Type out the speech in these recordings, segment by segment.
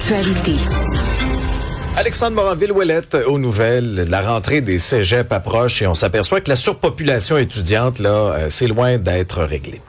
l'actualité. Alexandre Morin-Villouellette aux nouvelles. La rentrée des cégeps approche et on s'aperçoit que la surpopulation étudiante, c'est loin d'être réglée.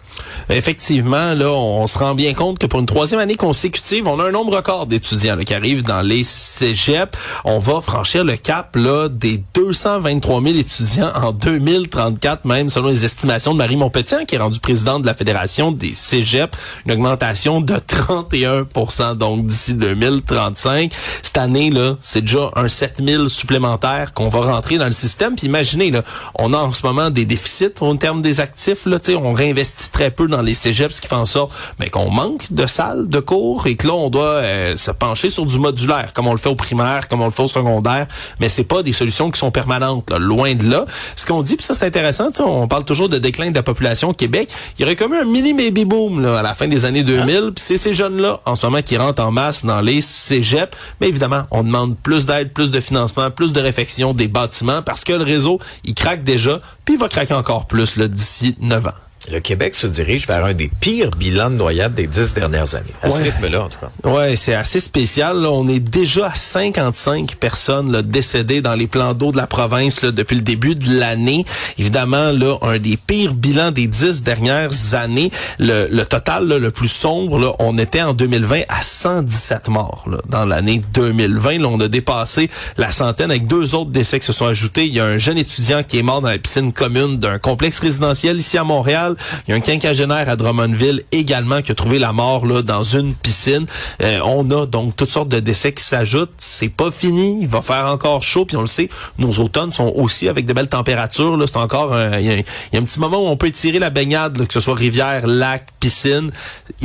Effectivement, là, on se rend bien compte que pour une troisième année consécutive, on a un nombre record d'étudiants là, qui arrivent dans les cégeps. On va franchir le cap là des 223 000 étudiants en 2034, même selon les estimations de Marie Montpetit, qui est rendue présidente de la Fédération des cégeps. Une augmentation de 31%, donc d'ici 2035. Cette année, là, c'est déjà un 7 000 supplémentaires qu'on va rentrer dans le système. Puis imaginez, là, on a en ce moment des déficits en termes des actifs. Là, on réinvestit très peu dans les cégeps, ce qui fait en sorte qu'on manque de salles de cours et que là, on doit se pencher sur du modulaire, comme on le fait au primaire, comme on le fait au secondaire, mais c'est pas des solutions qui sont permanentes, là, loin de là. Ce qu'on dit, puis ça c'est intéressant, on parle toujours de déclin de la population au Québec, il y aurait comme un mini baby boom là, à la fin des années 2000, puis c'est ces jeunes-là, en ce moment, qui rentrent en masse dans les cégeps, mais évidemment, on demande plus d'aide, plus de financement, plus de réfection des bâtiments, parce que le réseau, il craque déjà, puis il va craquer encore plus là, d'ici 9 ans. Le Québec se dirige vers un des pires bilans de noyade des 10 dernières années. À ce rythme-là, en tout cas. Ouais, c'est assez spécial. Là, on est déjà à 55 personnes là, décédées dans les plans d'eau de la province là, depuis le début de l'année. Évidemment, là, un des pires bilans des 10 dernières années. Le total là, le plus sombre, là, on était en 2020 à 117 morts. Là, dans l'année 2020, là, on a dépassé la centaine avec 2 autres décès qui se sont ajoutés. Il y a un jeune étudiant qui est mort dans la piscine commune d'un complexe résidentiel ici à Montréal. Il y a un quinquagénaire à Drummondville également qui a trouvé la mort là dans une piscine. On a donc toutes sortes de décès qui s'ajoutent. C'est pas fini. Il va faire encore chaud. Puis on le sait, nos automnes sont aussi avec de belles températures. Là, c'est encore il y a un petit moment où on peut étirer la baignade, là, que ce soit rivière, lac, piscine.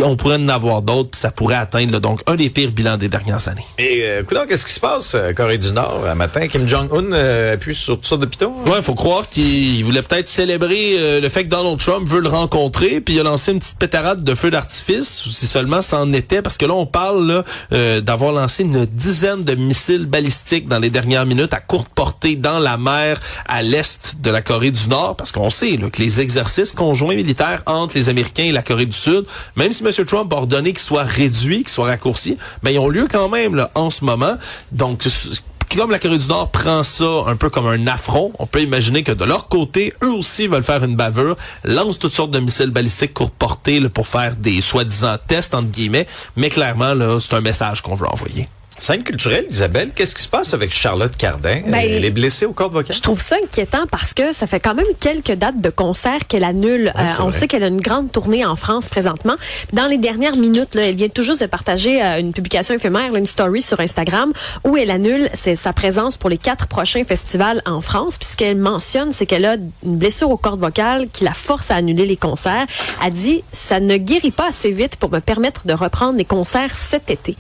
On pourrait en avoir d'autres. Puis ça pourrait atteindre là, donc un des pires bilans des dernières années. Et qu'est-ce qui se passe Corée du Nord un matin? Kim Jong-un appuie sur toutes sortes de pitons? Ouais, faut croire qu'il voulait peut-être célébrer le fait que Donald Trump veut le rencontrer, puis il a lancé une petite pétarade de feu d'artifice, si seulement ça en était, parce que là, on parle là, d'avoir lancé une dizaine de missiles balistiques dans les dernières minutes à courte portée dans la mer à l'est de la Corée du Nord, parce qu'on sait là, que les exercices conjoints militaires entre les Américains et la Corée du Sud, même si M. Trump a ordonné qu'ils soient réduits, qu'ils soient raccourcis, mais ils ont lieu quand même là, en ce moment. Donc, comme la Corée du Nord prend ça un peu comme un affront, on peut imaginer que de leur côté, eux aussi veulent faire une bavure, lancent toutes sortes de missiles balistiques courte portée là, pour faire des soi-disant tests, entre guillemets, mais clairement, là, c'est un message qu'on veut envoyer. Scène culturelle, Isabelle, qu'est-ce qui se passe avec Charlotte Cardin? Elle est blessée aux cordes vocales? Je trouve ça inquiétant parce que ça fait quand même quelques dates de concerts qu'elle annule. On sait qu'elle a une grande tournée en France présentement. Dans les dernières minutes, là, elle vient tout juste de partager une publication éphémère, une story sur Instagram, où elle annule sa présence pour les 4 prochains festivals en France. Puis ce qu'elle mentionne, c'est qu'elle a une blessure aux cordes vocales qui la force à annuler les concerts. Elle dit, ça ne guérit pas assez vite pour me permettre de reprendre les concerts cet été.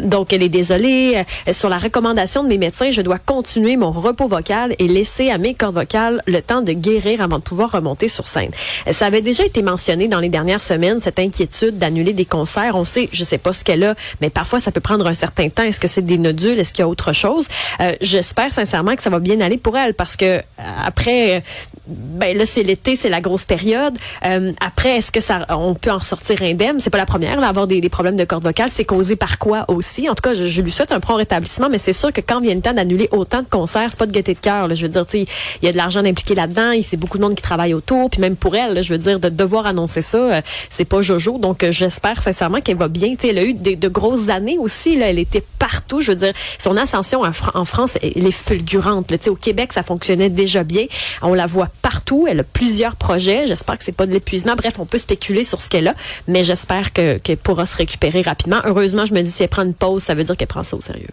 Donc, elle est désolée. Sur la recommandation de mes médecins, je dois continuer mon repos vocal et laisser à mes cordes vocales le temps de guérir avant de pouvoir remonter sur scène. Ça avait déjà été mentionné dans les dernières semaines, cette inquiétude d'annuler des concerts. On sait, je sais pas ce qu'elle a, mais parfois ça peut prendre un certain temps. Est-ce que c'est des nodules? Est-ce qu'il y a autre chose? J'espère sincèrement que ça va bien aller pour elle parce que après, là c'est l'été, c'est la grosse période. Après, est-ce que on peut en sortir indemne? C'est pas la première là, avoir des problèmes de cordes vocales. C'est causé par quoi aussi? En tout cas, je lui souhaite un prompt rétablissement, mais c'est sûr que quand vient le temps d'annuler autant de concerts, c'est pas de gaieté de cœur. Je veux dire, il y a de l'argent impliqué là-dedans, c'est beaucoup de monde qui travaille autour, puis même pour elle, là, je veux dire, de devoir annoncer ça, c'est pas jojo. Donc, j'espère sincèrement qu'elle va bien. Elle a eu de grosses années aussi. Là, elle était partout. Je veux dire, son ascension en France, elle est fulgurante. Là, au Québec, ça fonctionnait déjà bien. On la voit partout. Elle a plusieurs projets. J'espère que c'est pas de l'épuisement. Bref, on peut spéculer sur ce qu'elle a, mais j'espère qu'elle pourra se récupérer rapidement. Heureusement, je me dis, si elle prend une pause, ça veut dire qu'elle prend ça au sérieux.